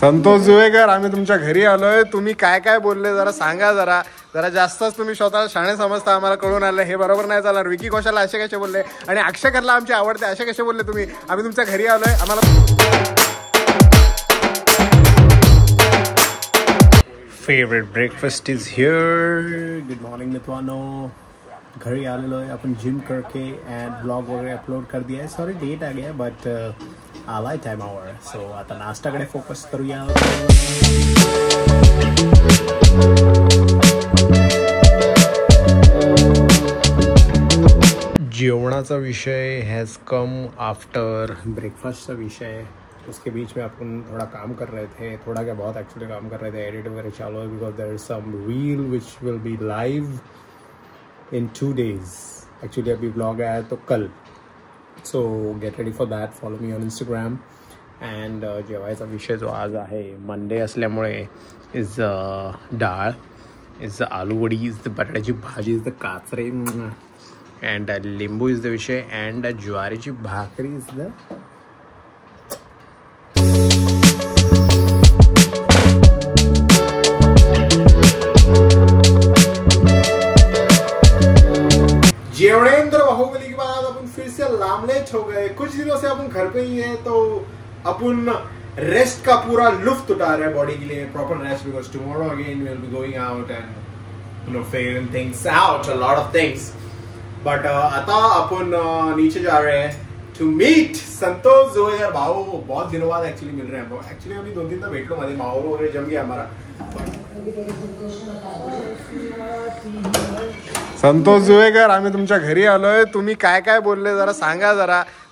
संतोष जुवेकर, आम्ही तुमच्या घरी आलोय. तुम्ही काय काय बोलले जरा सांगा. जरा जास्तच तुम्ही स्वतःला शाणे समजता, आम्हाला कळून आलं. हे बरोबर नाही चालणार. विकी कौशलला असे कसे बोलले आणि अक्षय खन्नाला आमचे आवडते असे कसे बोलले तुम्ही. आम्ही तुमच्या घरी आलोय. आम्हाला favourite breakfast is here. Good morning मित्रांनो. घरी आलेलो आहे. आपण जिम करके अँड ब्लॉग वगैरे अपलोड कर दिया है. सॉरी लेट आ गया बट आलाय टाइमावर. सो आता नाश्ताकडे फोकस करूया. जेवणाचा विषय हैज़ कम आफ्टर ब्रेकफास्ट का विषय. उसके बीच में अपन थोड़ा काम कर रहे थे, थोड़ा क्या बहुत एक्चुअली काम कर रहे थे. एडिट वगैरह चालू है because there is some reel which will be live in 2 days. Actually अभी vlog आया तो कल. So get ready for that. Follow me on Instagram. And जेवायचा विषय जो आज आहे मंडे असल्यामुळे इज डाळ, इज आलू वडी, इज बटाट्याची भाजी, इज द काचरे अँड लिंबू इज द विषय अँड ज्वारीची भाकरी इज द जेवणेंद्र बाहुबली के बाद अपन फिर से लामलेच हो गए. कुछ दिनों से अपन घर पे ही है तो अपन रेस्ट का पूरा लुफ्त उठा रहे हैं बॉडी के लिए. Proper rest because tomorrow again we will be going out and you know figuring things out, a lot of things. But आता अपन नीचे जा रहे हैं टू मीट संतोष जुवेकर भाऊ. बहुत दिनों बाद एक्चुअली मिल रहे हैं. एक्चुअली अभी 2 दिन तक भेटलो मध्ये माहौल वगैरे जम गया हमारा. संतोष जुवेकर, आम्ही तुमच्या घरी आलोय. तुम्ही काय काय बोलले जरा सांगा.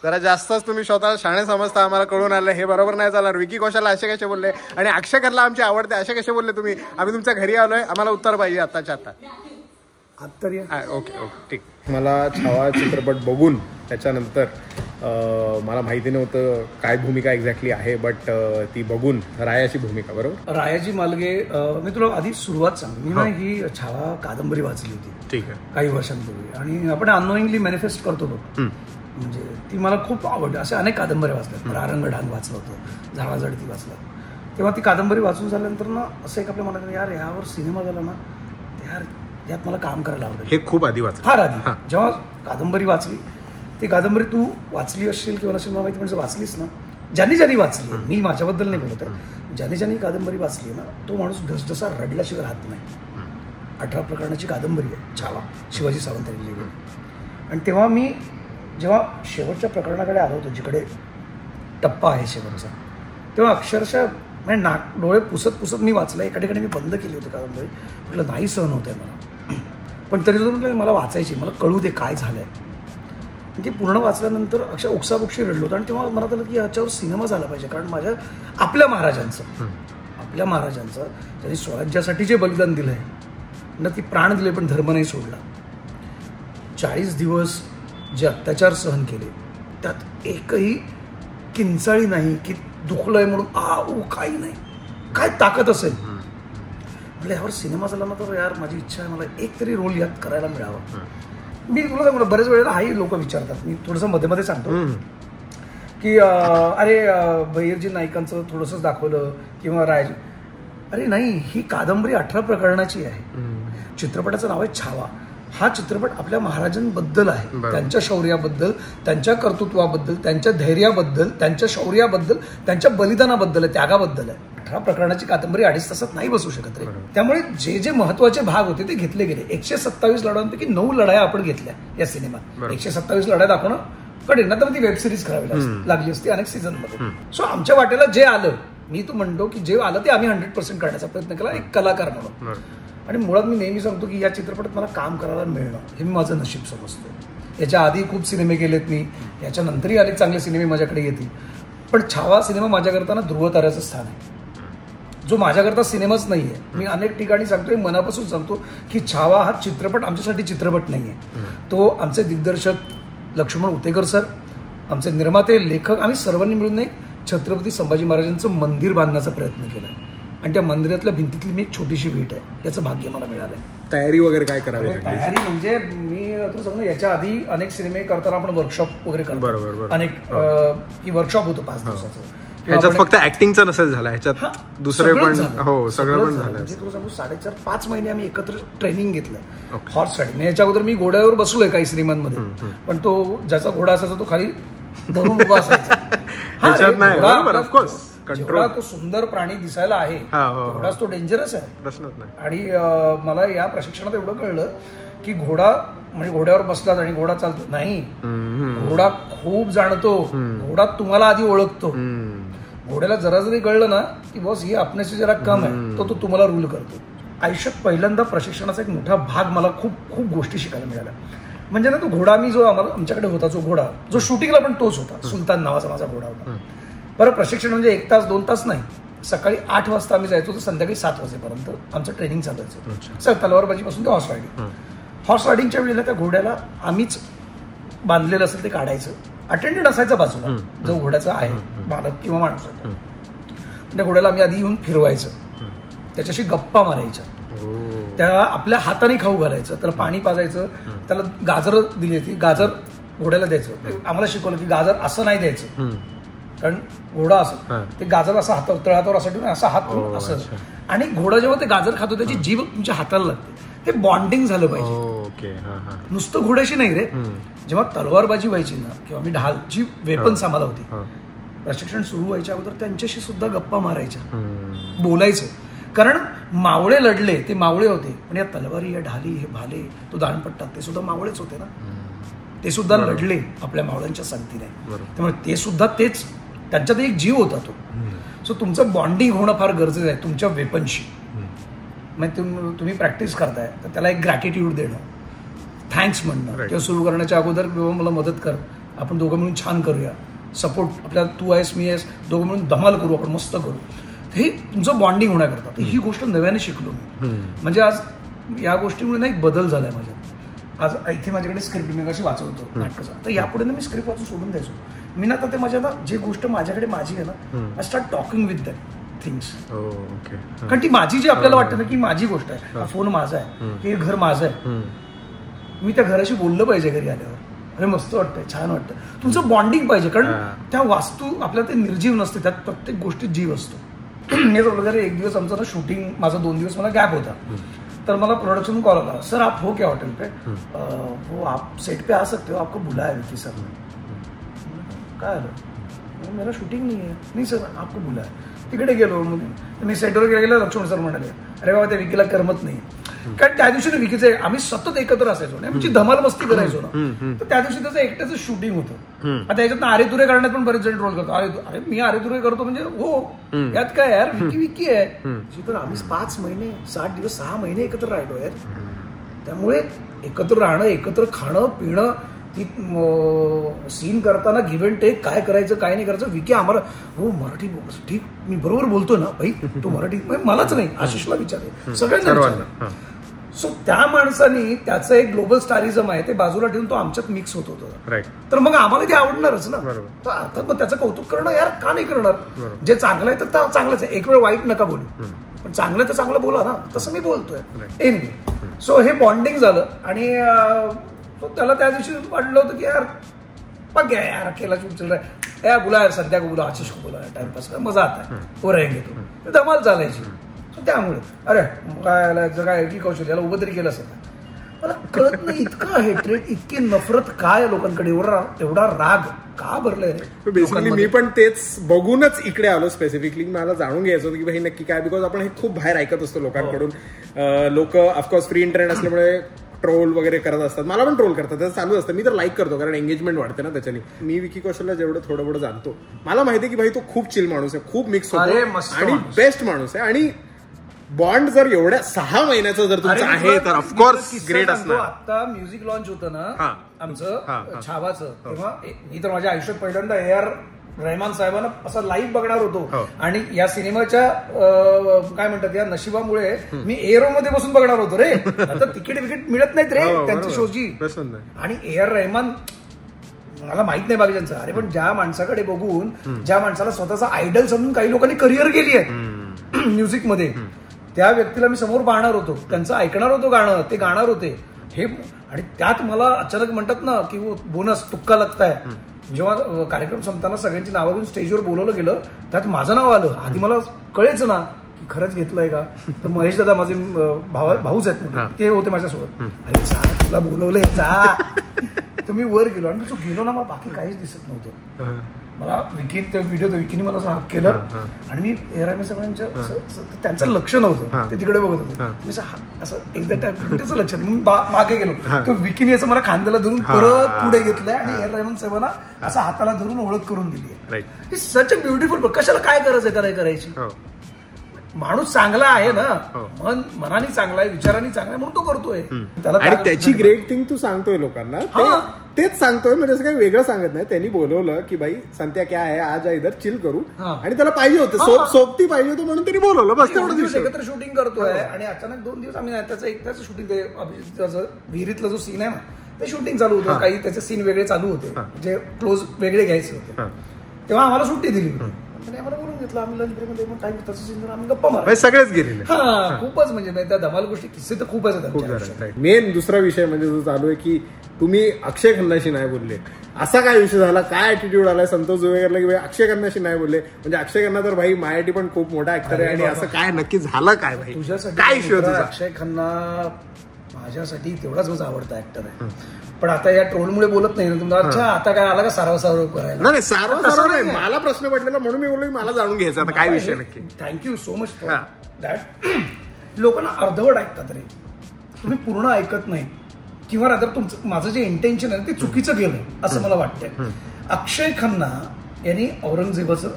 जरा जास्तच तुम्ही स्वतःला शाणे समजता, आम्हाला कळून आलं. हे बरोबर नाही चालणार. विकी कौशलला असे कसे बोलले आणि अक्षय खन्नाला आमचे आवडते असे कसे बोलले तुम्ही. आम्ही तुमच्या घरी आलोय. आम्हाला उत्तर पाहिजे आत्ताच्या आता. ओके ठीक. मला छावा चित्रपट बघून त्याच्यानंतर मला माहिती नव्हतं काय भूमिका एक्झॅक्टली आहे. बट ती बघून रायाची भूमिका. बरोबर. रायाजी मालगे. मी तुला आधी सुरुवात सांगतो. मी ना ही छावा कादंबरी वाचली होती. ठीक आहे. काही वर्षांपूर्वी. आणि आपण अननोईंगली मॅनिफेस्ट करतो बघ. म्हणजे ती मला खूप आवडली. अशा अनेक कादंबऱ्या वाचल्या. रारंगढांग वाचलं होतं, झाडाझडती वाचलं. तेव्हा ती कादंबरी वाचून झाल्यानंतर ना असं एक आपल्या मनात यार यावर सिनेमा झाला ना यार यात मला काम करायला आवडतं. हे खूप आधी वाचलं. फार आधी जेव्हा कादंबरी वाचली. ती कादंबरी तू वाचली असशील किंवा नसेल मला माहिती. म्हणजे वाचलीस ना. ज्यांनी वाचली, मी माझ्याबद्दल नाही बोलत आहे. ज्यांनी कादंबरी वाचली ना तो माणूस ढसढसा रडल्याशिवाय राहत नाही. 18 प्रकरणाची कादंबरी आहे छावा, शिवाजी सावंतांनी लिहिली. आणि तेव्हा मी जेव्हा शेवटच्या प्रकरणाकडे आलो होतो, जिकडे टप्पा आहे शेवटचा, तेव्हा अक्षरशः म्हणजे डोळे पुसत मी वाचलं. एका ठिकाणी मी बंद केली होती कादंबरी. म्हटलं नाही सहन होत आहे मला. पण तरी सुद्धा मला वाचायची, मला कळू दे काय झालंय. ती पूर्ण वाचल्यानंतर अक्षर ओक्साबोक्षी रडलो होतो. आणि तेव्हा मनात आलं की याच्यावर सिनेमा झाला पाहिजे. कारण आपल्या महाराजांचं त्यांनी स्वराज्यासाठी जे बलिदान दिलं आहे ना, ती प्राण दिले पण धर्म नाही सोडला. 40 दिवस जे अत्याचार सहन केले त्यात एकही किंचाळी नाही की दुखलंय म्हणून काही नाही. काय ताकद असेल. म्हटलं यावर सिनेमा झाला ना तर यार माझी इच्छा आहे मला एक तरी रोल यात करायला मिळावा. मी तुला सांगतो बरेच वेळेला हाही लोक विचारतात. मी थोडंसं मध्ये सांगतो की अरे बहिर्जी नाईकांचं थोडंसं दाखवलं किंवा रायजी. अरे नाही, ही कादंबरी 18 प्रकरणाची आहे. चित्रपटाचं नाव आहे छावा. हा चित्रपट आपल्या महाराजांबद्दल आहे. त्यांच्या शौर्याबद्दल, त्यांच्या कर्तृत्वाबद्दल, त्यांच्या धैर्याबद्दल, त्यांच्या शौर्याबद्दल, त्यांच्या बलिदानाबद्दल आहे, त्यागाबद्दल आहे. 18 प्रकरणाची कादंबरी 2.5 तासात नाही बसू शकत रे. त्यामुळे जे महत्वाचे भाग होते ते घेतले गेले. 127 लढायांपैकी 9 लढाया आपण घेतल्या या सिनेमात. 127 लढाया दाखवणं कठीण ना, तर ती वेब सिरीज करावी लागली असती अनेक सीझन मध्ये. सो आमच्या वाटेला जे आलं, मी तू म्हणतो की जे आलं ते आम्ही 100% करण्याचा प्रयत्न केला एक कलाकार म्हणून. आणि मुळात मी नेहमी सांगतो की या चित्रपटात मला काम करायला मिळणं हे मी माझं नशीब समजतो. याच्या आधी खूप सिनेमे केलेत मी, याच्यानंतरही अनेक चांगले सिनेमे माझ्याकडे येतील. पण छावा सिनेमा माझ्याकरता ना ध्रुवताऱ्याचं स्थान आहे, जो माझ्याकरता सिनेमाच नाहीये. मी अनेक ठिकाणी सांगतोय, मनापासून सांगतो की छावा हा चित्रपट आमच्यासाठी चित्रपट नाहीये. तो आमचे दिग्दर्शक लक्ष्मण उतेकर सर, आमचे निर्माते, लेखक, आम्ही सर्वांनी मिळून एक छत्रपती संभाजी महाराजांचं मंदिर बांधण्याचा प्रयत्न केला. आणि त्या मंदिरातल्या भिंतीतली मी एक छोटीशी वीट आहे. याचं भाग्य मला मिळालंय. तयारी वगैरे काय करावी? तयारी म्हणजे मी तुला सांगतो, याच्या आधी अनेक सिनेमे करताना आपण वर्कशॉप वगैरे करतो. अनेक की वर्कशॉप होतं 5 दिवसाचं. ह्याच्यात फक्त ऍक्टिंगचं नसेल झालं, ह्याच्यात दुसरे पण सगळं पण झालं. म्हणजे तुला सांगू 4.5 महिने आम्ही एकत्र ट्रेनिंग घेतलं हॉर्स रायडिंग. याच्या अगोदर मी घोड्यावर बसलोय काही सिनेमांमध्ये, पण तो ज्याचा घोडा असायचा तो खाली धरून उभा असायचा. जेवढा तो सुंदर प्राणी दिसायला आहे तेवढाच तो डेंजरस आहे, प्रश्नच नाही. आणि मला या प्रशिक्षणात एवढं कळलं की घोडा म्हणजे घोड्यावर बसलात आणि घोडा चालतो नाही, घोडा खूप जाणतो, घोडा तुम्हाला आधी ओळखतो. घोड्याला जरा जरी कळलं ना की बॉस ही आपल्याशी जरा कम आहे, तो तुम्हाला रूल करतो. आयुष्यात पहिल्यांदा प्रशिक्षणाचा एक मोठा भाग मला खूप खूप गोष्टी शिकायला मिळाल्या. म्हणजे ना तो घोडा मी जो आमच्याकडे होता, जो घोडा जो शूटिंगला पण तोच होता, सुलतान नावाचा माझा घोडा होता. बरं प्रशिक्षण म्हणजे 1 तास 2 तास नाही, सकाळी 8 वाजता आम्ही जायचो तर संध्याकाळी 7 वाजेपर्यंत आमचं ट्रेनिंग चालायचं. सर तलवारबाजीपासून ते हॉर्स रायडिंग. हॉर्स रायडिंगच्या वेळेला त्या घोड्याला आम्हीच बांधलेलं असेल ते काढायचं, अटेंडेंट असायचा बाजूला जो घोड्याचा आहे मालक किंवा माणूस आहे. त्या घोड्याला आम्ही आधी येऊन फिरवायचं, त्याच्याशी गप्पा मारायच्या, त्या आपल्या हाताने खाऊ घालायचं, त्याला पाणी पाजायचं, त्याला गाजर दिली होती, गाजर घोड्याला द्यायचं. आम्हाला शिकवलं की गाजर असं नाही द्यायचं, कारण घोडा असं ते गाजर असं हातावर तळहातावर असं ठेवून असा हात ठेवून असं, आणि घोडा जेव्हा ते गाजर खातो त्याची जीभ तुमच्या हाताला लागते. हे बॉन्डिंग झालं पाहिजे, नुसतं घोड्याशी नाही रे. जेव्हा तलवारबाजी व्हायची ना किंवा मी ढालची वेपन्स आम्हाला होती, प्रशिक्षण सुरू व्हायच्या अगोदर त्यांच्याशी सुद्धा गप्पा मारायच्या, बोलायचं. कारण मावळे लढले ते मावळे होते, पण या तलवारी या ढाली हे भाले तो दाणपट्टा ते सुद्धा मावळेच होते ना, ते सुद्धा लढले आपल्या मावळ्यांच्या संगतीने. त्यामुळे ते सुद्धा तेच, त्यांच्यात एक जीव होता तो. सो तुमचं बॉन्डिंग होणं फार गरजेचं आहे तुमच्या वेपनशी. म्हणजे तुम्ही प्रॅक्टिस करताय तर त्याला एक ग्रॅटिट्यूड देणं, थँक्स म्हणणं, किंवा सुरू करण्याच्या अगोदर किंवा मला मदत कर, आपण दोघं मिळून छान करूया, सपोर्ट आपल्याला तू आहेस मी आहेस, दोघं मिळून धमाल करू, आपण मस्त करू. हे तुमचं बॉन्डिंग होण्याकरता. ही गोष्ट नव्याने शिकलो मी. म्हणजे आज या गोष्टीमुळे ना एक बदल झालाय माझ्यात. आज इथे माझ्याकडे स्क्रिप्ट मी कशी वाचवतो नाटकाचा, तर यापुढे ना मी स्क्रिप्ट वाचून सोडून द्यायचो मी ना. तर ते माझ्या ना जे गोष्ट माझ्याकडे माझी आहे ना, I start talking with that things. कारण ती माझी जी आपल्याला वाटतं ना की माझी गोष्ट आहे, हा फोन माझा आहे, हे घर माझं आहे, मी त्या घराशी बोललं पाहिजे घरी आल्यावर, अरे मस्त वाटतंय, छान वाटतं. तुमचं बॉन्डिंग पाहिजे, कारण त्या वास्तू आपल्याला ते निर्जीव नसते, त्यात प्रत्येक गोष्टीत जीव असतो. मी वगैरे एक दिवस आमचं ना शूटिंग, माझा 2 दिवस मला गॅप होता, तर मला प्रोडक्शन कॉल आला, सर आप हो क्या होटल पे, वो आप सेट पे आ सकते हो, आपको बुलाया विकी सर ने. काय आलं, मेरा शूटिंग नाही सर आपको बुलाया. तिकडे गेलो, मी सेटवर गेलो, लक्ष्मण सर म्हणाले अरे बाबा त्या विकीला करमत नाही. कारण त्या दिवशी विकीचे आम्ही सतत एकत्र असायचो ना, म्हणजे धमाल मस्ती करायचो ना, तर त्या दिवशी त्याचं एकट्याचं शूटिंग होतं. आता याच्यात आरे तुरे करण्यात पण बरेच जण रोल करतो, अरे मी आरे तुरे करतो म्हणजे हो यात काय यार, विकी आहे. तर आम्ही 5 महिने 60 दिवस 6 महिने एकत्र राहिलो यार. त्यामुळे एकत्र राहणं, एकत्र खाणं पिणं, ती सीन करताना गिव्ह अँड टेक, काय करायचं काय नाही करायचं. विकी आम्हाला हो मराठी ठीक मी बरोबर बोलतो ना भाई, तो मराठी मलाच नाही आशिषला विचारे, सगळ्यांना. सो त्या माणसाने त्याचं एक ग्लोबल स्टारिझम आहे ते बाजूला ठेवून तो आमच्यात मिक्स होत होता. तर मग आम्हाला ते आवडणारच ना. तर अर्थात मग त्याचं कौतुक करणं यार का नाही करणार. जे चांगलं आहे तर चांगलंच आहे, एक वेळ वाईट नका बोलू, पण चांगलं तर चांगलं बोला ना, तसं मी बोलतोय. एनिवे सो हे बॉन्डिंग झालं. आणि त्याला त्या दिवशी वाटलं होतं की यार पग गया यार अकेला चुप चल रहा है, यार बुला यार संध्या को बुला, आशीष को बुला, टाइमपास मजा आता है, वो रहेंगे तो धमाल चालायची. त्यामुळे अरे काय की कौशल्य याला उभं तरी केलं असं मला कळत नाही. इतकं हेट्रेड, इतकी नफरत काय लोकांकडे, एवढा राग का भरलाय रे. बेसिकली मी पण तेच बघूनच इकडे आलो. स्पेसिफिकली मला जाणून घ्यायचं होतं की भाई नक्की काय, बिकॉज आपण हे खूप बाहेर ऐकत असतो लोकांकडून. लोक ऑफकोर्स फ्री इंटरनेट असल्यामुळे ट्रोल वगैरे करत असतात, मला पण ट्रोल करतात, त्याचं चालू असतं. मी तर लाईक करतो कारण एंगेजमेंट वाढते ना त्याच्याने. मी विकी कौशलला जेवढं थोडं जाणतो, मला माहिती आहे की भाई तो खूप चिल माणूस आहे, खूप मिक्स होतो आणि बेस्ट माणूस आहे. आणि बॉन्ड जर एवढ्या 6 महिन्याचं जर तुमचं आहे तर ऑफकोर्स ग्रेट असणार. आता म्युझिक लॉन्च होतं ना आमचं छावाचं, तेव्हा मी तर माझ्या आयुष्यात पहिल्यांदा AR रहमान साहेबांना असं लाईव्ह बघणार होतो. आणि या सिनेमाच्या काय म्हणतात या नशिबामुळे मी एअरो मध्ये बसून बघणार होतो रे. आता तिकीट मिळत नाहीत रे त्यांच्या शोची. आणि AR रहमान मला माहित नाही बाकीच्यांचं, अरे पण ज्या माणसाकडे बघून, ज्या माणसाला स्वतःचा आयडल समजून काही लोकांनी करिअर केली आहे म्युझिक मध्ये, त्या व्यक्तीला मी समोर पाहणार होतो, त्यांचं ऐकणार होतो गाणं, ते गाणार होते हे. आणि त्यात मला अचानक म्हणतात ना की वो बोनस तुक्का लगता है, जेव्हा कार्यक्रम संपताना सगळ्यांची नावं घेऊन स्टेजवर बोलवलं गेलं त्यात माझं नाव आलं. आधी मला कळेच ना की खरंच घेतलंय का. तर महेश दादा माझे भाऊच आहेत ते होते माझ्यासोबत. अरे जा तुला बोलवलंय जा. तर मी वर गेलो आणि तो गेलो ना मला बाकी काहीच दिसत नव्हतं. मला विकीने मला असं हाक केलं आणि मी एअर सगळ्यांच्या त्यांचं लक्ष नव्हतं ते तिकडे बघत होतं. मी असं एकदा त्याचं लक्ष मी मागे गेलो तर विकीने असं मला खांद्याला धरून परत पुढे घेतलंय आणि एअर रहमान साहेबांना असं हाताला धरून ओळख करून दिली आहे. सच अ ब्युटिफुल. कशाला काय करायचं करायची. माणूस चांगला आहे ना मनाने चांगला आहे विचारांनी चांगला आहे म्हणून तो करतोय. आणि त्याची ग्रेट थिंग तू सांगतोय लोकांना तेच सांगतोय म्हणजे असं काही वेगळं सांगत नाही. त्यांनी बोलवलं की भाई संत्या क्या आहे आज इधर चिल करू आणि त्याला पाहिजे होतं सोबती पाहिजे होतं म्हणून त्यांनी बोलवलं. बस तेवढं दिवस एकत्र शूटिंग करतोय आणि अचानक 2 दिवस आम्ही त्याचं एकदाच शूटिंग विहिरीतला जो सीन आहे ना ते शूटिंग चालू होतं. काही त्याचे सीन वेगळे चालू होते जे क्लोज वेगळे घ्यायचे होते तेव्हा आम्हाला सुट्टी दिली होती. आम्हाला बोलून घेतलं आम्ही लंच ब्रेक मध्ये टाइम त्याचं सीन आम्ही गप्पा मारला. सगळेच गेलेले. खूपच म्हणजे त्या धमाल गोष्टी किस्से तर खूपच आहेत. मेन दुसरा विषय म्हणजे जो चालू आहे की तुम्ही अक्षय खन्नाशी नाही बोलले. असा काय विषय झाला काय ऍटिट्यूड आलाय संतोष जोवेकरला की अक्षय खन्नाशी नाही बोलले. म्हणजे अक्षय खन्ना तर भाई माझ्यासाठी पण खूप मोठा ऍक्टर आहे आणि असं काय नक्की झालं काय भाई तुझ्यासाठी काय इश्यू होता. अक्षय खन्ना माझ्यासाठी तेवढाच माझा आवडता ऍक्टर आहे. पण आता या ट्रोलमुळे बोलत नाही ना तुम्हाला. अच्छा आता काय आला का सारव करायला. नाही सारव नाही मला प्रश्न पडलेला म्हणून मी बोललो मला जाणून घ्यायचं आता काय विषय नक्की. Thank you so much for that. लोकांना अर्धवट ऐकतात रे तुम्ही पूर्ण ऐकत नाही किंवा आता तुमचं माझं जे इंटेन्शन आहे ते चुकीचं गेलंय असं मला वाटतंय. अक्षय खन्ना यांनी औरंगजेबाचं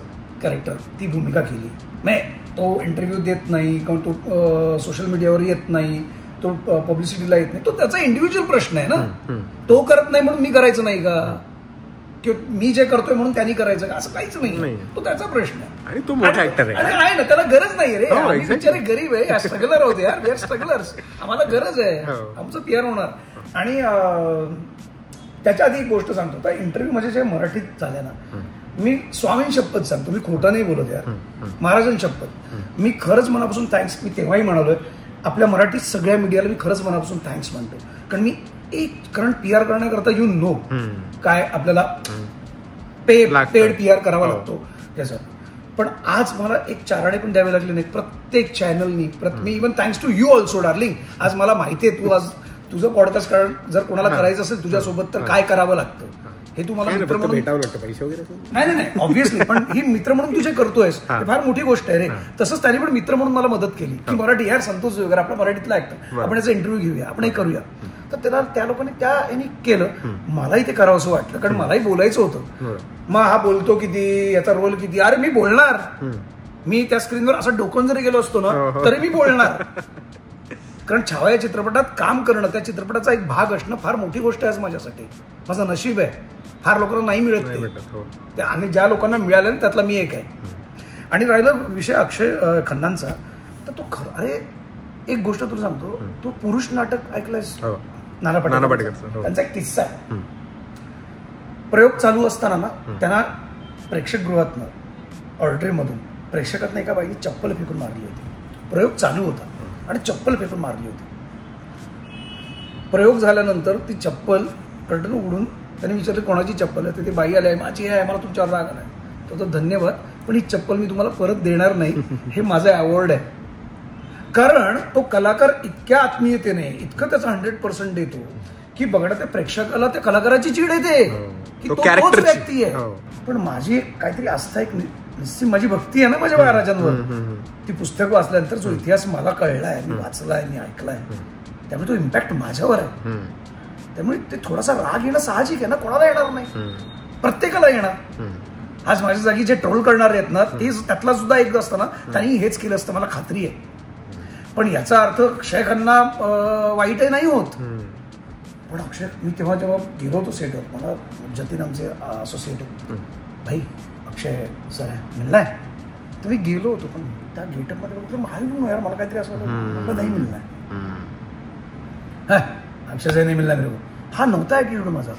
कॅरेक्टर ती भूमिका केली. नाही तो इंटरव्ह्यू देत नाही किंवा तो सोशल मीडियावर येत नाही तो पब्लिसिटीला येत नाही. तो त्याचा इंडिव्हिज्युअल प्रश्न आहे ना. तो करत नाही म्हणून मी करायचं नाही का किंवा मी जे करतोय म्हणून त्यांनी करायचं का असं काहीच नाही. तो त्याचा प्रश्न आहे आणि तो मोठा ऍक्टर आहे ना त्याला गरज नाही रे. आम्ही बिचारे गरीब आहे स्ट्रगलर होते यार. We are strugglers. आम्हाला गरज आहे आमचं पीआर होणार. आणि त्याच्या आधी एक गोष्ट सांगतो त्या इंटरव्ह्यू म्हणजे जे मराठीत झाल्या ना मी स्वामींची शपथ सांगतो मी खोटं नाही बोलत यार. महाराजांची शपथ मी खरंच मनापासून थँक्स मी तेव्हाही म्हणालोय आपल्या मराठीत सगळ्या मीडियाला मी खरंच मनापासून थँक्स म्हणतो. कारण मी कारण पीआर करण्याकरता यू नो काय आपल्याला पेड पीआर करावा लागतो त्याचा. पण आज मला एक चाराडे पण द्यावे लागले नाही प्रत्येक चॅनलनी. मी even thanks to you also darling. आज मला माहिती आहे तू आज तुझं पॉडकास्ट जर कोणाला करायचं असेल तुझ्यासोबत तर काय करावं लागतं हे तुम्हाला मित्र म्हणून भेटावं लागतं पैसे वगैरे. नाही ऑब्व्हियसली पण ही मित्र म्हणून तुझे करतोयस फार मोठी गोष्ट आहे रे. तसंच त्याने पण मित्र म्हणून मला मदत केली की मराठी यार संतोष वगैरे आपला मराठीतला ऍक्टर आपण याचा इंटरव्ह्यू घेऊया आपण हे करूया. तर त्याला त्या लोकांनी त्या यांनी केलं. मलाही ते करावं असं वाटलं कारण मलाही बोलायचं होतं. मग हा बोलतो किती याचा रोल किती अरे मी बोलणार. मी त्या स्क्रीनवर असं डोकून जरी गेलो असतो ना तरी मी बोलणार. कारण छावा या चित्रपटात काम करणं त्या चित्रपटाचा एक भाग असणं फार मोठी गोष्ट आहे माझ्यासाठी. माझं नशीब आहे. फार लोकांना नाही मिळत ते आणि ज्या लोकांना मिळालं त्यातला मी एक आहे. आणि राहिलं विषय अक्षय खन्नांचा तर तो खरं अरे एक गोष्ट तुला सांगतो तो पुरुष नाटक ऐकलंयस नाना पाटेकर त्यांचा एक किस्सा आहे. प्रयोग चालू असताना ना त्यांना प्रेक्षकगृहातनं ऑर्डरीमधून प्रेक्षकातनं एका बाईने चप्पल फेकून मारली होती. प्रयोग चालू होता आणि चप्पल फेकून मारली होती. प्रयोग झाल्यानंतर ती चप्पल कर्टन उघडून त्यांनी विचारलं कोणाची चप्पल आहे. ती बाई आली आहे माझी आहे मला तुमच्यावर राग आलाय. तर धन्यवाद पण ही चप्पल मी तुम्हाला परत देणार नाही हे माझं अवॉर्ड आहे. कारण तो कलाकार इतक्या आत्मीयतेने इतकं त्याचा 100% देतो की बघा त्या प्रेक्षकाला त्या कलाकाराची चीड येते की तो तोच व्यक्ती आहे. पण माझी काहीतरी आस्था एक निश्चित माझी भक्ती आहे ना माझ्या महाराजांवर. ती पुस्तकं वाचल्यानंतर जो इतिहास मला कळलाय मी वाचलाय मी ऐकलाय त्यामुळे तो इम्पॅक्ट माझ्यावर आहे. त्यामुळे ते थोडासा राग येणं साहजिक आहे ना. कोणाला येणार नाही प्रत्येकाला येणार. आज माझ्या जागी जे ट्रोल करणारे आहेत ना ते त्यातला सुद्धा एक असतं ना त्यांनी हेच केलं असतं मला खात्री आहे. पण याचा अर्थ अक्षय खन्ना वाईटही नाही होत. पण अक्षय मी तेव्हा जेव्हा गेलो होतो सेटवर मला जतीन आमचे असोसिएट भाई अक्षय सर मिळलाय तर मी गेलो होतो पण त्या गेटअपमध्ये माहिती यार मला काहीतरी असं होतं नाही मिळणार. हा अक्षय नाही मिळणार हा नव्हता ऍटिट्यूड माझा.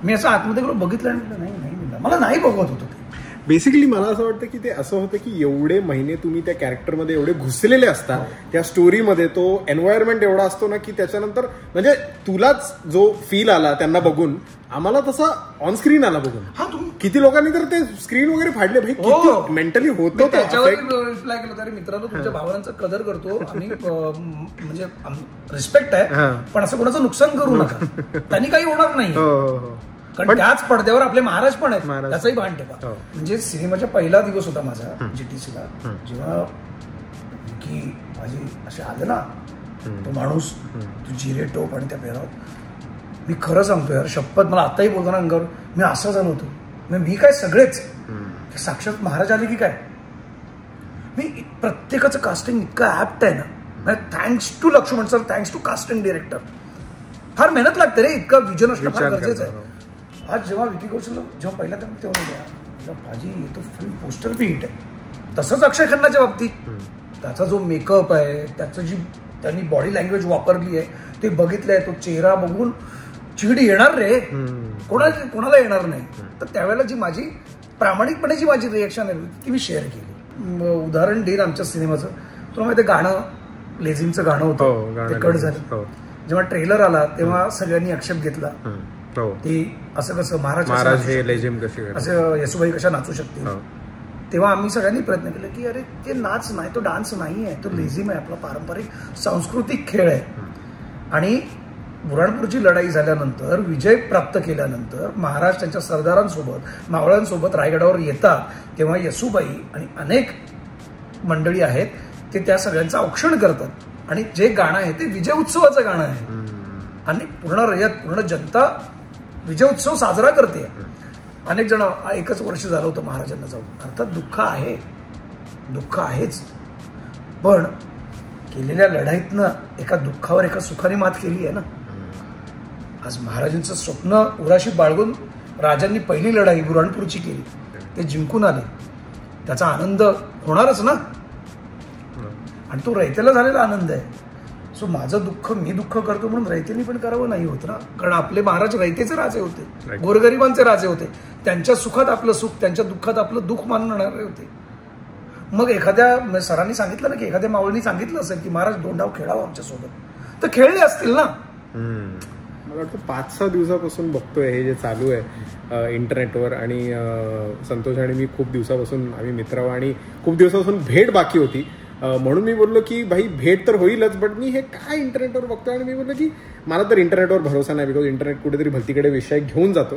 मी असं आतमध्ये गेलो बघितलं नाही मिळणार मला नाही बघवत होतो ते. बेसिकली मला असं वाटतं की ते असं होतं की एवढे महिने तुम्ही त्या कॅरेक्टरमध्ये एवढे घुसलेले असता, त्या स्टोरीमध्ये तो एन्व्हायरमेंट एवढा असतो ना की त्याच्यानंतर म्हणजे तुलाच जो फील आला त्यांना बघून, आम्हाला तसा ऑन स्क्रीन आला बघून. किती लोकांनी तर ते स्क्रीन वगैरे फाडले भाई, किती मेंटली होतो. त्याच्यावर रिप्लाय केलं तरी मित्रांनो तुमच्या भावनांचा कदर करतो आणि म्हणजे रिस्पेक्ट आहे, पण असं कोणाचं नुकसान करू नका, त्यांनी काही होणार नाही. कारण त्याच पडद्यावर आपले महाराज पण आहेत, त्याचंही भान ठेवा. म्हणजे सिनेमाचा पहिला दिवस होता माझा जीटीसीला, जेव्हा की माझी असे आले ना तो माणूस, तू जिरे टोप आणि त्या पेरावर, मी खरं सांगतो यार, शपथ मला आताही बोलताना अंगावर मी असं झालो होतो. मी काय सगळेच साक्षात महाराज आले की काय. मी प्रत्येकाचं कास्टिंग इतकं ऍप्ट आहे ना, thanks to Laxman sir, thanks to casting director. फार मेहनत लागते रे, इतकं विजन असणं फार गरजेचं आहे. आज जेव्हा विकी कौशल जेव्हा पहिला तेव्हा भाजी तो फिल्म पोस्टर बी हिट आहे. तसंच अक्षय खन्नाच्या बाबतीत त्याचा जो मेकअप आहे, त्याचं जी त्यांनी बॉडी लँग्वेज वापरली आहे ते बघितलंय, तो चेहरा बघून चिड येणार रे, कोणाला येणार नाही. तर त्यावेळेला जी माझी प्रामाणिकपणे जी माझी रिएक्शन आहे ती मी शेअर केली. उदाहरण देईन आमच्या सिनेमाचं, तुला माहिती गाणं लेझिमचं गाणं होतं ते कट झालं. जेव्हा ट्रेलर आला तेव्हा सगळ्यांनी आक्षेप घेतला की असं कसं महाराज हे लेझिम कशी, असं येसुबाई कशा नाचू शकते. तेव्हा आम्ही सगळ्यांनी प्रयत्न केला की अरे ते नाच नाही, तो डान्स नाही आहे, तो लेझिम आहे, आपला पारंपरिक सांस्कृतिक खेळ आहे. आणि बुऱ्हाणपूरची लढाई झाल्यानंतर, विजय प्राप्त केल्यानंतर महाराज त्यांच्या सरदारांसोबत मावळ्यांसोबत रायगडावर येतात, तेव्हा येसुबाई आणि अनेक मंडळी आहेत ते त्या सगळ्यांचं औक्षण करतात. आणि जे गाणं आहे ते विजय उत्सवाचं गाणं आहे आणि पूर्ण रयत, पूर्ण जनता विजय उत्सव साजरा करते. अनेक जण, एकच वर्ष झालं होतं महाराजांना जाऊन. अर्थात दुःख आहे, दुःख आहेच, पण केलेल्या लढाईतनं एका दुःखावर एका सुखाने मात केली आहे ना. आज महाराजांचं स्वप्न उराशी बाळगून राजांनी पहिली लढाई बुऱ्हाणपूरची केली, ते जिंकून आले, त्याचा आनंद होणारच ना. आणि तो रयतेला झालेला आनंद आहे. सो माझं दुःख मी दुःख करतो म्हणून रयतेनी पण करावं नाही होत ना. कारण आपले महाराज रयतेचे राजे होते, गोरगरिबांचे राजे होते. त्यांच्या सुखात आपलं सुख, त्यांच्या दुःखात आपलं दुःख मानणारे होते. मग एखाद्या सरांनी सांगितलं ना की एखाद्या मावळीनी सांगितलं असेल की महाराज 2 डाव खेळावं आमच्यासोबत, तर खेळले असतील ना. मला वाटतं 5-6 दिवसापासून बघतोय हे जे चालू आहे इंटरनेटवर, आणि संतोष आणि मी खूप दिवसापासून आम्ही मित्र आणि खूप दिवसापासून भेट बाकी होती. म्हणून मी बोललो की भाई भेट तर होईलच, बट मी हे काय इंटरनेटवर बघतोय. आणि मी बोललो की मला तर इंटरनेटवर भरोसा नाही, बिकॉज इंटरनेट कुठेतरी भलतीकडे विषय घेऊन जातो.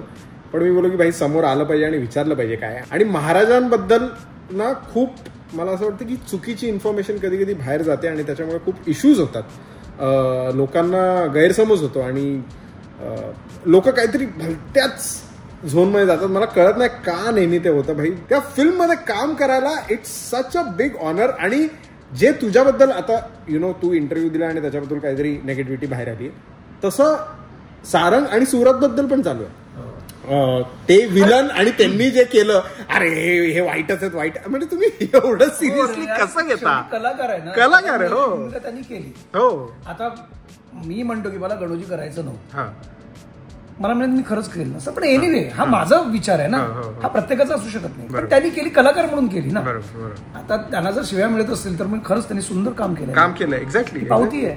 पण मी बोललो की भाई समोर आलं पाहिजे आणि विचारलं पाहिजे काय. आणि महाराजांबद्दल ना खूप मला असं वाटतं की चुकीची इन्फॉर्मेशन कधी कधी बाहेर जाते आणि त्याच्यामुळे खूप इश्यूज होतात, लोकांना गैरसमज होतो आणि लोक काहीतरी भलत्याच झोनमध्ये जातात. मला कळत नाही का नेहमी ते होतं. भाई त्या फिल्ममध्ये काम करायला it's such a big honour. आणि जे तुझ्याबद्दल आता तू इंटरव्ह्यू दिला आणि त्याच्याबद्दल काहीतरी नेगेटिव्हिटी बाहेर आली, तसं सारंग आणि सुरतबद्दल पण चालू आहे. ते विलन आणि त्यांनी जे केलं, अरे हे वाईटच आहेत, वाईट म्हणजे तुम्ही एवढं सिरियसली कसं घेता. कलाकार आहे ना, कलाकार आहे. हो, त्यांनी केली. हो, आता मी म्हणतो की मला गणोजी करायचं नव्हतं, मला म्हणत मी खरंच केलं नसतं. पण एनिवे हा माझा विचार आहे ना, हा प्रत्येकाचा असू शकत नाही. पण त्यांनी केली, कलाकार म्हणून केली ना. आता त्यांना जर शिव्या मिळत असतील तर मग खरंच त्यांनी सुंदर काम केलं. एक्झॅक्टली पावती आहे.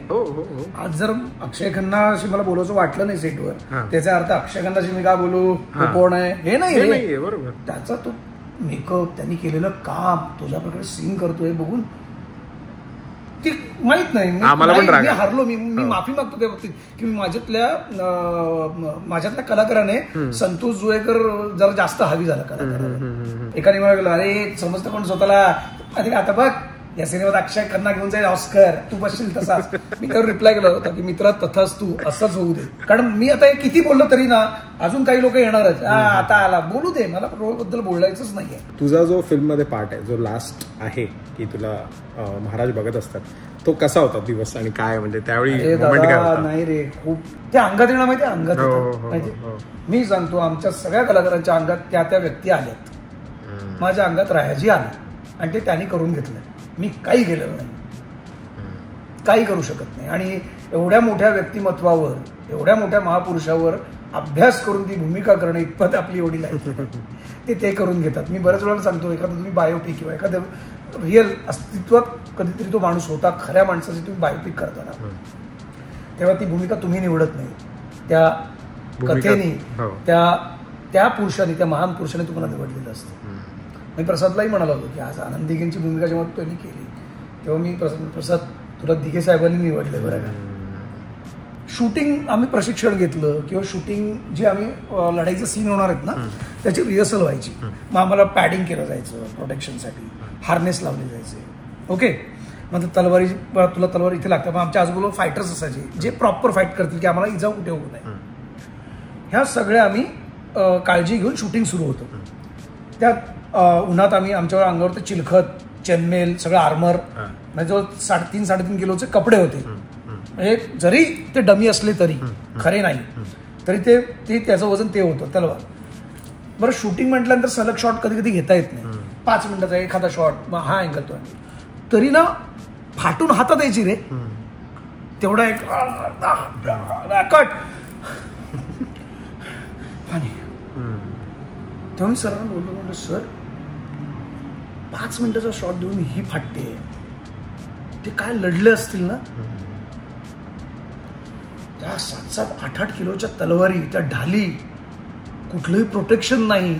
आज जर अक्षय खन्नाशी मला बोलायचं वाटलं नाही सेटवर, त्याचा अर्थ अक्षय खन्नाशी मी का बोलू, कोण आहे हे नाही. बरोबर, त्याचा तो मेकअप, त्यांनी केलेलं काम, तुझ्या प्रकारे सिंग करतोय बघून ती माहित नाही. मी हारलो, मी माफी मागतो त्या बाबतीत की माझ्यातल्या कलाकाराने संतोष जुळेकर जरा जास्त हवी झाला कलाकाराला. एकाने मला गेलो, अरे समजतं कोण स्वतःला, आता बघ या सिनेमात अक्षय खन्ना घेऊन जाईल ऑस्कर, तू बसशील तसाच. मी त्यावर रिप्लाय केला होता की मित्रा तथाच तू, असंच होऊ दे. कारण मी आता किती बोललो तरी ना अजून काही लोक येणारच, आता आला बोलू दे, मला रोल बद्दल बोलायचंच नाहीये. तुझा जो फिल्म मध्ये पार्ट आहे, जो लास्ट आहे की तुला महाराज बघत असतात, तो कसा होता दिवस आणि काय म्हणजे त्यावेळी नाही रे, खूप ते अंगात येणं माहिती, अंगात माहिती. मी सांगतो आमच्या सगळ्या कलाकारांच्या अंगात त्या व्यक्ती आल्यात, माझ्या अंगात राहायची आली आणि ते त्यांनी करून घेतलंय. मी काही केलेलं नाही, काही करू शकत नाही. आणि एवढ्या मोठ्या व्यक्तिमत्वावर, एवढ्या मोठ्या महापुरुषावर अभ्यास करून ती भूमिका करणं इतपत आपली वडील आहे ते करून घेतात. मी बऱ्याच वेळा सांगतो, एखादं तुम्ही बायोपिक किंवा एखाद्या रिअल अस्तित्वात कधीतरी तो माणूस होता, खऱ्या माणसाची तुम्ही बायोपिक करताना तेव्हा ती भूमिका तुम्ही निवडत नाही, त्या कथेने त्या पुरुषाने, त्या महान पुरुषाने तुम्हाला निवडलेलं असतं. मी प्रसादलाही म्हणालो होतो की आज आनंद दिघेंची भूमिका जेव्हा त्यांनी केली तेव्हा मी प्रसाद तुला दिघे साहेबांनी निवडले बरं का. शूटिंग आम्ही प्रशिक्षण घेतलं किंवा शूटिंग जे आम्ही लढाईचे सीन होणार आहेत ना त्याची रिहर्सल व्हायची. मग आम्हाला पॅडिंग केलं जायचं प्रोटेक्शनसाठी, हार्नेस लावले जायचे. ओके, मग तलवारी तुला तलवार इथे लागतं. मग आमच्या आजूबाजूला फायटर्स असायचे जे प्रॉपर फाईट करतील की आम्हाला इजा कुठे होऊ नये. ह्या सगळ्या आम्ही काळजी घेऊन शूटिंग सुरू होतं. त्यात उन्हात आम्ही आमच्या अंगावर ते चिलखत, चेनमेल, सगळं आर्मर, म्हणजे जवळ 3.5 किलोचे कपडे होते. म्हणजे जरी ते डमी असले तरी, खरे नाही तरी ते त्याचं वजन ते होतं तलवार. बरं, शूटिंग म्हटल्यानंतर सलग शॉट कधी कधी घेता येत नाही. 5 मिनिटाचा एखादा शॉट, मग हा अँगल तो तरी ना फाटून हातात यायची रे, तेवढा एक कट पाणी. तेव्हा मी सरांना बोललो, म्हणलं सर 5 मिनिटाचा शॉट देऊन ही फाटते, ते काय लढले असतील ना. त्या 7-8 किलोच्या तलवारी, त्या ढाली, कुठलंही प्रोटेक्शन नाही,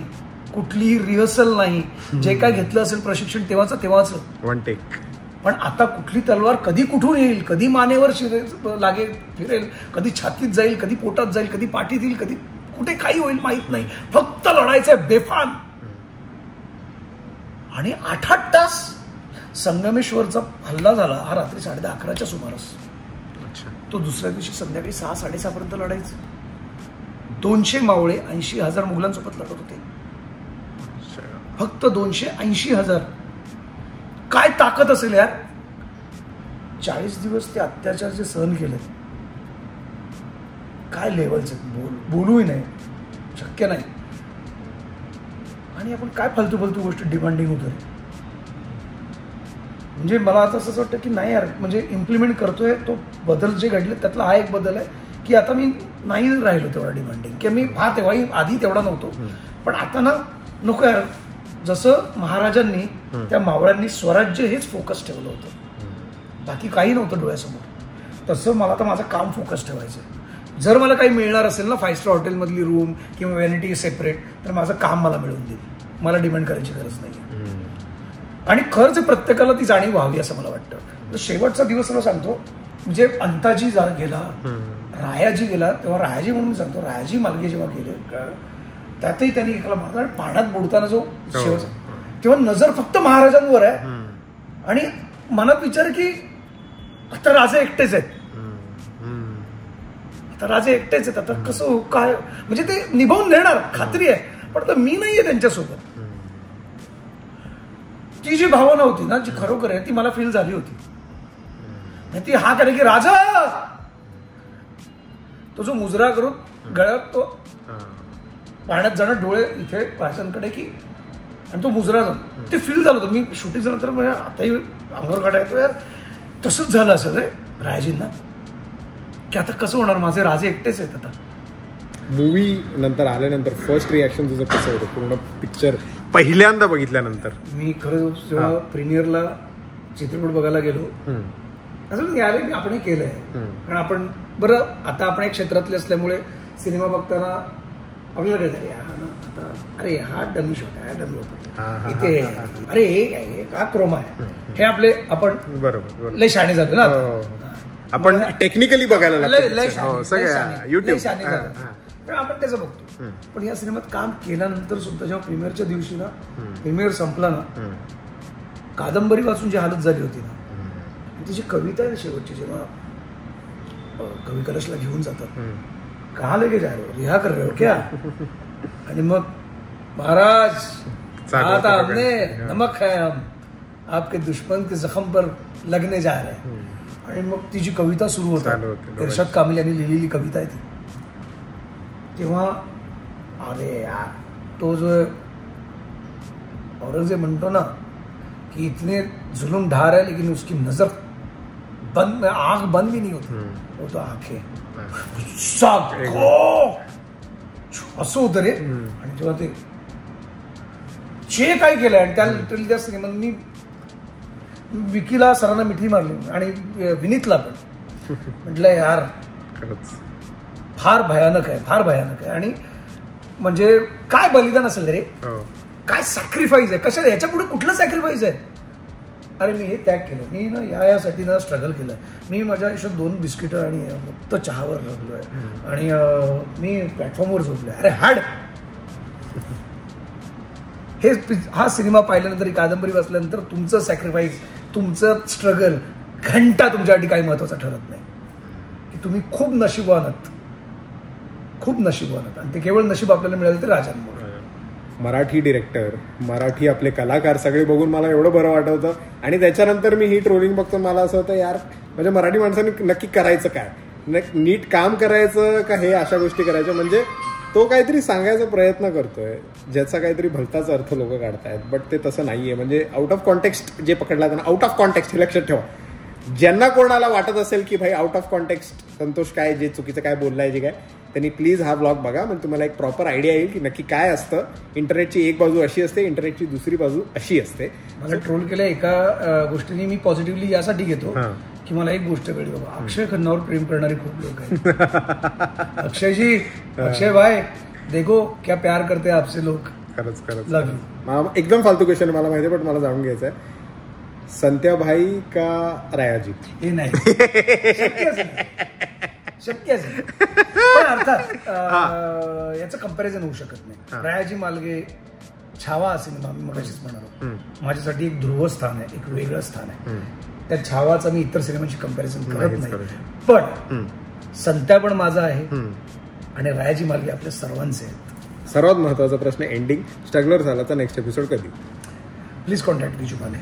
कुठलीही रिहर्सल नाही, जे काय घेतलं असेल प्रशिक्षण तेव्हाच वन टेक. पण आता कुठली तलवार कधी कुठून येईल, कधी मानेवर लागेल फिरेल, कधी छातीत जाईल, कधी पोटात जाईल, कधी पाठीत येईल, कधी कुठे काही होईल माहित नाही. फक्त लढायचंय बेफान. आणि 8 तास संगमेश्वरचा हल्ला झाला हा रात्री 10:30-11च्या सुमारास. तो दुसऱ्या दिवशी संध्याकाळी 6-6:30 पर्यंत लढायचं. 200 मावळे 80,000 मुघलांसोबत लढत होते. फक्त 280,000. काय ताकद असेल यार. 40 दिवस ते अत्याचार जे सहन केले, काय लेवलचे, बोलूही नाही, शक्य नाही. आणि आपण काय फालतू गोष्टी डिमांडिंग होतो. म्हणजे मला आता असं वाटतं की नाही यार, म्हणजे इम्प्लिमेंट करतोय तो बदल जे घडले त्यातला हा एक बदल आहे की आता मी नाही राहिलो तेवढा डिमांडिंग, की मी तेव्हाही आधी तेवढा नव्हतो, पण आता ना नको यार. जसं महाराजांनी त्या मावळ्यांनी स्वराज्य हेच फोकस ठेवलं होतं, बाकी काही नव्हतं डोळ्यासमोर, तसं मला तर माझं काम फोकस ठेवायचं. जर मला काही मिळणार असेल ना 5 स्टार हॉटेलमधली रूम किंवा व्हॅनिटी सेपरेट, तर माझं काम मला मिळवून देईल, मला डिमांड करायची गरज नाही. आणि खरंच प्रत्येकाला ती जाणीव व्हावी असं मला वाटतं. शेवटचा दिवस मला सांगतो, म्हणजे अंताजी गेला, रायाजी गेला, तेव्हा रायाजी म्हणून सांगतो, रायाजी मालगे जेव्हा गेले त्यातही त्यांनी एकाला मारला. पाण्यात बुडताना जो शेवट, तेव्हा नजर फक्त महाराजांवर आहे आणि मनात विचार की आता राजे एकटेच आहेत, आता कसं काय, म्हणजे ते निभावून देणार खात्री आहे, पण आता मी नाहीये त्यांच्यासोबत. ती जी भावना होती ना, जी खरोखर आहे, ती मला फील झाली होती. ती हा करे की राजा, तो जो मुजरा करून गळ्यात तो पाण्यात जाणं, डोळे इथे राजांकडे की, आणि तो मुजरा जाणं, ते फील झालं होतं. मी शूटिंग झालं तर आताही अंगावर काढा येतो यार, तसंच झालं असं रे रायजींना, की आता कसं होणार, माझे राजे एकटेच आहेत. आता मूवी नंतर आल्यानंतर फर्स्ट रिॲक्शन तुझं कसं होतं पूर्ण पिक्चर पहिल्यांदा बघितल्यानंतर? मी खरं जेव्हा प्रीमियरला चित्रपट बघायला गेलो, असं यावेळी आपण केलंय, कारण आपण बरं आता आपण एक क्षेत्रातले असल्यामुळे सिनेमा बघताना आपल्याला कळतं अरे हा डमी शॉट आहे, डमी शॉट इथे, अरे हे हा क्रोमा आहे, हे आपले आपण बरोबर लय शाणे झालो ना, आपण टेक्निकली बघायला आपण त्याचं बघतो. पण या सिनेमात काम केल्यानंतर सुद्धा जेव्हा प्रीमियरच्या दिवशी ना, प्रीमियर संपला ना, कादंबरी वाचून जी हालत झाली होती ना, तिची कविता आहे शेवटची, जेव्हा कवी कलशला घेऊन जातात, कहा लेके जा रहे हो, रिहा कर रहे हो क्या, आणि मग महाराज आता हमने नमक है, हम आपके दुश्मन के जख्म पर लगने जा रहे हैं, आणि मग तिची कविता सुरू होतात. इरशाद कामिल यांनी लिहिलेली कविता आहे ती. तेव्हा अरे यार, तो जो औरंगजेब म्हणतो ना कि इतने जुल्म ढा रहा है लेकिन उसकी नजर बंद, आंख बंद भी नहीं होती, वो तो आंखें असं होतं रे. आणि जेव्हा ते काय केलंय आणि त्या लिटरली त्या सिनेमात मी विकीला सरांना मिठी मारली आणि विनीतला पण म्हटलं यार फार भयानक आहे. आणि म्हणजे काय बलिदान असेल रे, काय सॅक्रिफाईस आहे, कशा याच्या पुढे कुठलं सॅक्रिफाईस आहे. अरे मी हे त्याग केलं, मी ना यासाठी ना स्ट्रगल केलं. मी माझ्या आयुष्यात 2 बिस्किटं आणि फक्त चहावर लागलोय आणि मी प्लॅटफॉर्मवर झोपलोय. अरे हाड हा सिनेमा पाहिल्यानंतर, ही कादंबरी वाचल्यानंतर तुमचं सॅक्रिफाईस, तुमचं स्ट्रगल घंटा तुमच्यासाठी काही महत्वाचं ठरत नाही. की तुम्ही खूप नशिबवान आहात आणि ते केवळ नशीब आपल्याला मिळालं तर राजांमुळे. मराठी डिरेक्टर, मराठी आपले कलाकार सगळे बघून मला एवढं बरं वाटत होतं. आणि त्याच्यानंतर मी ही ट्रोलिंग बघतो, मला असं होतं यार म्हणजे मराठी माणसाने नक्की करायचं काय, नीट काम करायचं का हे अशा गोष्टी करायच्या. म्हणजे तो काहीतरी सांगायचा प्रयत्न करतोय ज्याचा काहीतरी भलताच अर्थ लोक काढतायत, बट ते तसं नाहीये. म्हणजे आउट ऑफ कॉन्टेक्स्ट जे पकडला जातं, आउट ऑफ कॉन्टेक्स्ट हे लक्षात ठेवा. ज्यांना कोणाला वाटत असेल की भाई आउट ऑफ कॉन्टेक्स्ट संतोष काय जे चुकीचं काय बोललाय जे काय, त्यांनी प्लीज हा ब्लॉग बघा. म्हणजे तुम्हाला एक प्रॉपर आयडिया येईल की नक्की काय असतं. इंटरनेटची एक बाजू अशी असते, इंटरनेटची दुसरी बाजू अशी असते. मला ट्रोल केल्या एका गोष्टीने मी पॉझिटिव्हली यासाठी घेतो की मला एक गोष्ट कळली बाबा, अक्षय खन्नावर प्रेम करणारे खूप लोक आहेत. अक्षय भाई देखो क्या प्यार करते आपसे लोक. खरंच एकदम फालतू क्वेश्चन मला माहिती आहे, पण मला जाणून घ्यायचं आहे, संत्याभाई का रायाजी? हे नाही शक्यच नाही. पण अर्थात याचं कम्पॅरिझन होऊ शकत नाही. रायाजी मालगे छावा सिनेमा मी मगाशीच म्हणालो, माझ्यासाठी एक ध्रुवस्थान आहे, एक वेगळं स्थान आहे. त्या छावाचा मी इतर सिनेमांशी कम्पॅरिझन करत नाही. पण संत्या पण माझा आहे आणि रायाजी मालगे आपल्या सर्वांचे आहेत. सर्वात महत्वाचा प्रश्न, एंडिंग स्ट्रगलर झाला तर नेक्स्ट एपिसोड कधी? Please contact Viju Mane.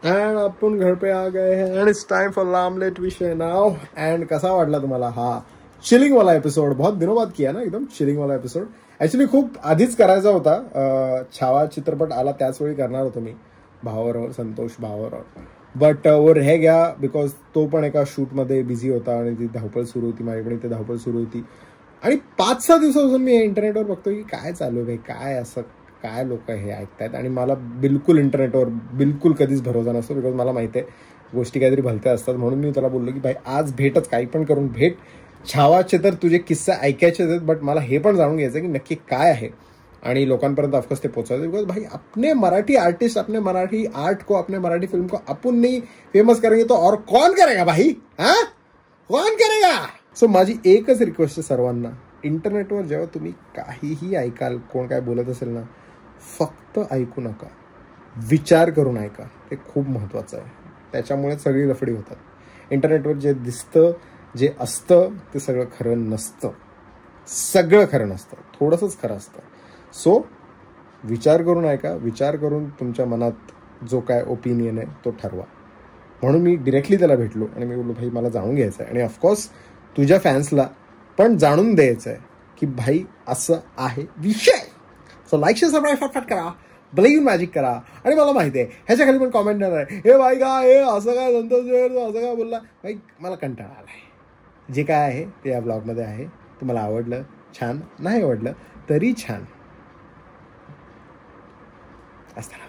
End आपण घर पे आ गए हैं एंड इट्स टाइम फॉर लामलेट विषय नाउ. एंड कसा वाटला तुम्हाला हा चिलिंग वाला एपिसोड? बहुत दिनों बाद किया ना एकदम चिलिंग वाला एपिसोड. ऍक्च्युली खूप आधीच करायचा होता. छावा चित्रपट आला त्याच वेळी करणार होतो मी भावावर, संतोष भावावर, बट वो रह गया बिकॉज तो पण एका शूटमध्ये बिझी होता आणि ती धावपळ सुरू होती, माझ्याकडे ती धावपळ सुरू होती. आणि 5-6 दिवसापासून मी इंटरनेटवर बघतो की काय चालू आहे, काय असं काय लोक हे ऐकतायत. आणि मला बिलकुल इंटरनेटवर बिलकुल कधीच भरोसा नसतो, बिकॉज मला माहिती आहे गोष्टी काहीतरी भलत्या असतात. म्हणून मी त्याला बोललो की भाई आज भेटच, काही पण करून भेट. छावाचे तर तुझे किस्से ऐकायचे आहेत, बट मला हे पण जाणून घ्यायचं की नक्की काय आहे आणि लोकांपर्यंत ऑफकोर्स ते पोहोचायचं. बिकॉज भाई अपने मराठी आर्टिस्ट, अपने मराठी आर्ट को, अपने मराठी फिल्म को अपन नहीं फेमस करेंगे तो और कौन करेगा भाई? हाँ कौन करेगा? सो माझी एकच रिक्वेस्ट आहे सर्वांना, इंटरनेटवर जेव्हा तुम्ही काहीही ऐकाल, कोण काय बोलत असेल ना, फक्त ऐकू नका, विचार करून ऐका. ते खूप महत्वाचं आहे. त्याच्यामुळे सगळी लफडी होतात. इंटरनेटवर जे दिसतं, जे असतं ते सगळं खरं नसतं. सगळं खरं नसतं, थोडंसंच खरं असतं. सो विचार करून ऐका, विचार करून तुमच्या मनात जो काय ओपिनियन आहे तो ठरवा. म्हणून मी डिरेक्टली त्याला भेटलो आणि मी बोललो भाई मला जाणून घ्यायचं आहे आणि ऑफकोर्स तुझ्या फॅन्सला पण जाणून द्यायचं आहे की भाई असं आहे विषय. सो लाईक शेअर सबस्क्राईब फटफट करा, ब्लेम मॅजिक करा. आणि मला माहिती आहे ह्याच्या खाली पण कॉमेंट येणार आहे, हे भाई काय हे असं काय संतोष असं काय बोलला. भाई मला कंटाळा आला आहे. जे काय आहे ते या ब्लॉगमध्ये आहे. तुम्हाला आवडलं छान, नाही आवडलं तरी छान. असताना